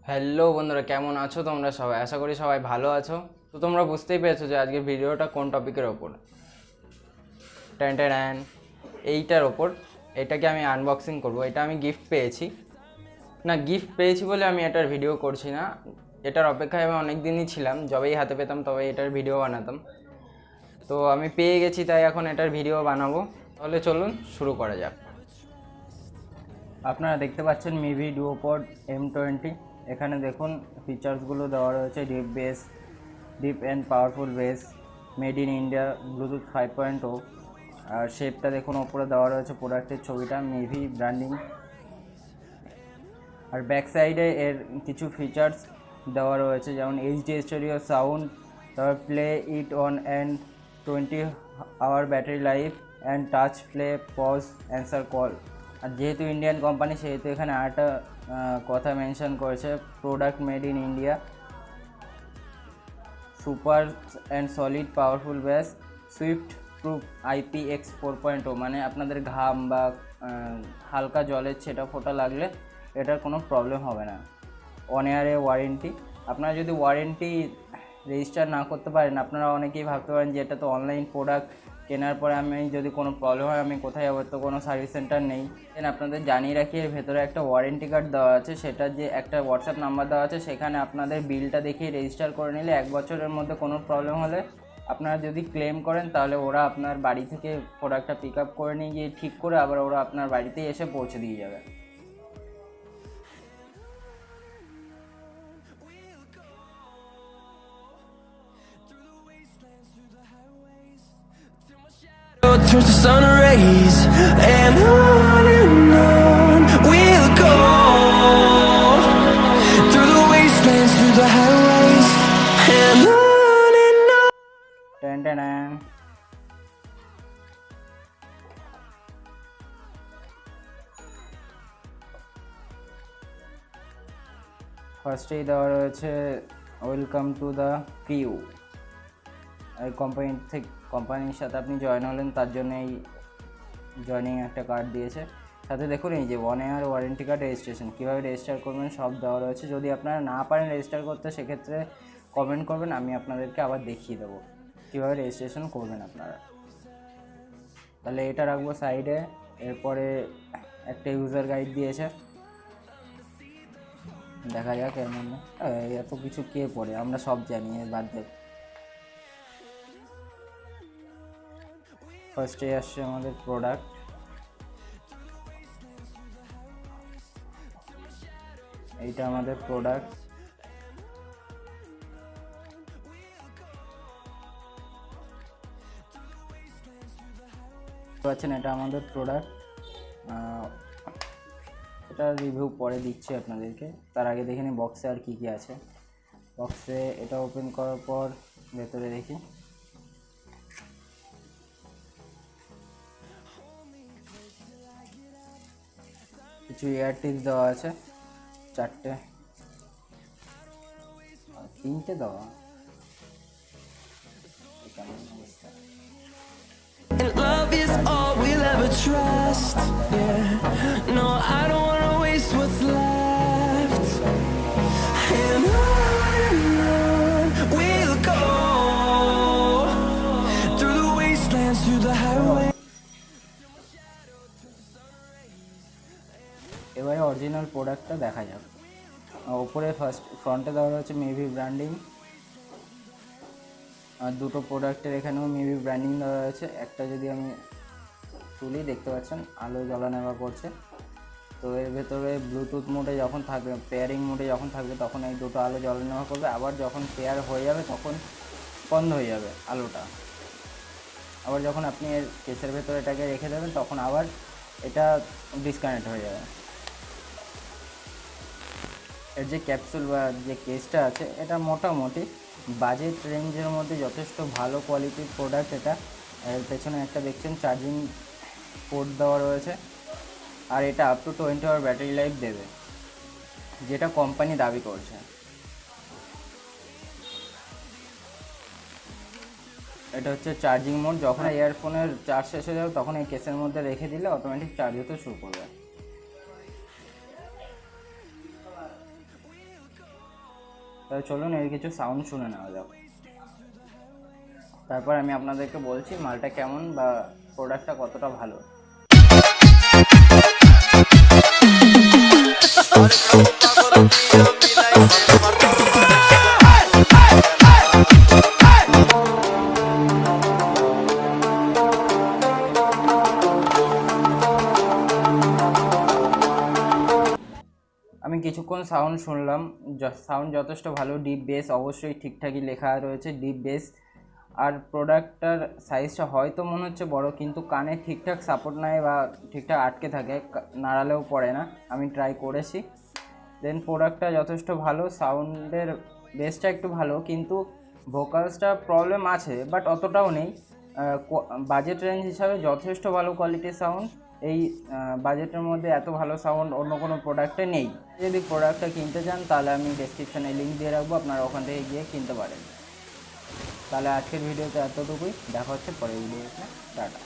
Hello বন্ধুরা, কেমন আছো তোমরা সবাই? আশা করি সবাই ভালো আছো। তো তোমরা বুঝতেই পেরেছো যে আজকের ভিডিওটা কোন টপিকের ওপর। ট্যান এইটার ওপর। এটাকে আমি আনবক্সিং করব। এটা আমি গিফট পেয়েছি বলে আমি এটার ভিডিও করছি না। এটার অপেক্ষায় আমি অনেক দিনই ছিলাম, যবেই হাতে পেতাম তবে এটার ভিডিও বানাতাম। তো আমি পেয়ে গেছি, তাই এখন এটার ভিডিও বানাবো। তাহলে চলুন শুরু করা যাক। আপনারা দেখতে পাচ্ছেন মিভি ডুওপড M20। এখানে দেখুন ফিচার্সগুলো দেওয়া রয়েছে। Deep and powerful base, made in India, Bluetooth 5.0। আর শেপটা দেখুন, ওপরে দেওয়া রয়েছে প্রোডাক্টের ছবিটা, মিভি ব্র্যান্ডিং। আর ব্যাক সাইডে এর কিছু ফিচার্স দেওয়া রয়েছে, যেমন HD স্টেরিও সাউন্ড, তারপর play it on and 20 hour battery life, and touch play, pause, answer call. আর যেহেতু ইন্ডিয়ান কোম্পানি, সেহেতু এখানে আরেকটা কথা মেনশন করেছে, product made in India, super and solid powerful bass, sweat proof IPX 4.0। মানে আপনাদের ঘাম বা হালকা জলের ছেটা ফোটা লাগলে এটার কোনো প্রবলেম হবে না। 1 ইয়ারের ওয়ারেন্টি। আপনারা যদি ওয়ারেন্টি রেজিস্টার না করতে পারেন, আপনারা অনেকেই ভাবতে পারেন যে এটা তো অনলাইন প্রোডাক্ট, কেনার পরে আমি যদি কোনো প্রবলেম হয় আমি কোথায় যাবো, তো কোনো সার্ভিস সেন্টার নেই। দেন আপনাদের জানিয়ে রাখি, এর ভেতরে একটা ওয়ারেন্টি কার্ড দেওয়া আছে, সেটার যে একটা হোয়াটসঅ্যাপ নাম্বার দেওয়া আছে, সেখানে আপনাদের বিলটা দেখিয়ে রেজিস্টার করে নিলে 1 বছরের মধ্যে কোনো প্রবলেম হলে আপনারা যদি ক্লেম করেন, তাহলে ওরা আপনার বাড়ি থেকে প্রোডাক্টটা পিক আপ করে নিয়ে গিয়ে ঠিক করে আবার ওরা আপনার বাড়িতেই এসে পৌঁছে দিয়ে যাবে। Turns to sun rays, and on we'll go, through the wastelands, through the highways, and on. Tan. ফার্স্টেই দেওয়া রয়েছে ওয়েলকাম টু দ্য ক্রিউ। এই কোম্পানির সাথে আপনি জয়েন হলেন, তার জন্য এই জয়নিং একটা কার্ড দিয়েছে। সাথে দেখুন এই যে 1 ইয়ার ওয়ারেন্টি কার্ড, রেজিস্ট্রেশন, কীভাবে রেজিস্টার করবেন সব দেওয়া রয়েছে। যদি আপনারা না পারেন রেজিস্টার করতে, সেক্ষেত্রে কমেন্ট করবেন, আমি আপনাদেরকে আবার দেখিয়ে দেবো কীভাবে রেজিস্ট্রেশন করবেন আপনারা। তাহলে এটা রাখবো সাইডে। এরপরে একটা ইউজার গাইড দিয়েছে, দেখা যাক এর মধ্যে এত কিছু কে পড়ে, আমরা সব জানি, এর বাদ দেখ। ফার্স্টে আসছে আমাদের প্রোডাক্ট। এইটা আমাদের প্রোডাক্ট। পাচ্ছেন, এটা আমাদের প্রোডাক্ট। এটা রিভিউ পরে দিচ্ছি আপনাদেরকে, তার আগে দেখে নিই বক্সে আর কি কি আছে। বক্সে এটা ওপেন করার পর ভেতরে দেখি কিছু এয়ার টিপস দেওয়া আছে, 4টে, 3টে দেওয়া। Love is all we'll ever trust. Yeah, no, I don't wanna waste what's left. And on we'll go, through the wastelands, through the highway. এবারে অরিজিনাল প্রোডাক্টটা দেখা যাক। ওপরে ফ্রন্টে দেওয়া রয়েছে মিভি ব্র্যান্ডিং, আর দুটো প্রোডাক্টের এখানেও মিভি ব্র্যান্ডিং দেওয়া রয়েছে। একটা যদি আমি তুলি, দেখতে পাচ্ছেন আলো জ্বলানেওয়া করছে। তো এর ভেতরে ব্লুটুথ মোডে যখন থাকবে, পেয়ারিং মোডে যখন থাকবে, তখন এই দুটো আলো জ্বলানেওয়া করবে। আবার যখন পেয়ার হয়ে যাবে তখন বন্ধ হয়ে যাবে আলোটা। আবার যখন আপনি এর কেসের ভেতরে এটাকে রেখে দেবেন তখন আবার এটা ডিসকানেক্ট হয়ে যাবে। এর যে ক্যাপসুল বা যে কেসটা আছে এটা মোটামুটি বাজেট রেঞ্জের মধ্যে যথেষ্ট ভালো কোয়ালিটির প্রোডাক্ট। এটা এর পেছনে একটা দেখছেন চার্জিং পোর্ট দেওয়া রয়েছে, আর এটা up to 20 hour battery life দেবে, যেটা কোম্পানি দাবি করছে। এটা হচ্ছে চার্জিং মোড, যখন ইয়ারফোনের চার্জ শেষ হয়ে যাবে তখন এই কেসের মধ্যে রেখে দিলে অটোমেটিক চার্জ হতে শুরু করবে। তাহলে চলুন এর কিছু সাউন্ড শুনে নেওয়া যাক, তারপর আমি আপনাদেরকে বলছি মালটা কেমন বা প্রোডাক্টটা কতটা ভালো। আমি কিছুক্ষণ সাউন্ড শুনলাম, সাউন্ড যথেষ্ট ভালো, ডিপ বেস অবশ্যই ঠিকঠাকই লেখা রয়েছে, ডিপ বেস। আর প্রোডাক্টটার সাইজটা হয়তো মনে হচ্ছে বড়, কিন্তু কানে ঠিকঠাক সাপোর্ট নেয় বা ঠিকঠাক আটকে থাকে, নাড়ালেও পড়ে না, আমি ট্রাই করেছি। দেন প্রোডাক্টটা যথেষ্ট ভালো, সাউন্ডের বেসটা একটু ভালো, কিন্তু ভোকালসটা প্রবলেম আছে বাট অতটাও নেই। বাজেট রেঞ্জ হিসাবে যথেষ্ট ভালো কোয়ালিটির সাউন্ড। এই বাজেটের মধ্যে এত ভালো সাউন্ড অন্য কোনো প্রোডাক্টে নেই। যদি প্রোডাক্টটা কিনতে চান তাহলে আমি ডেসক্রিপশানে লিঙ্ক দিয়ে রাখবো, আপনারা ওখান থেকে গিয়ে কিনতে পারেন। তাহলে আজকের ভিডিওতে এতটুকুই, দেখা হচ্ছে পরের ভিডিওতে, টাটা।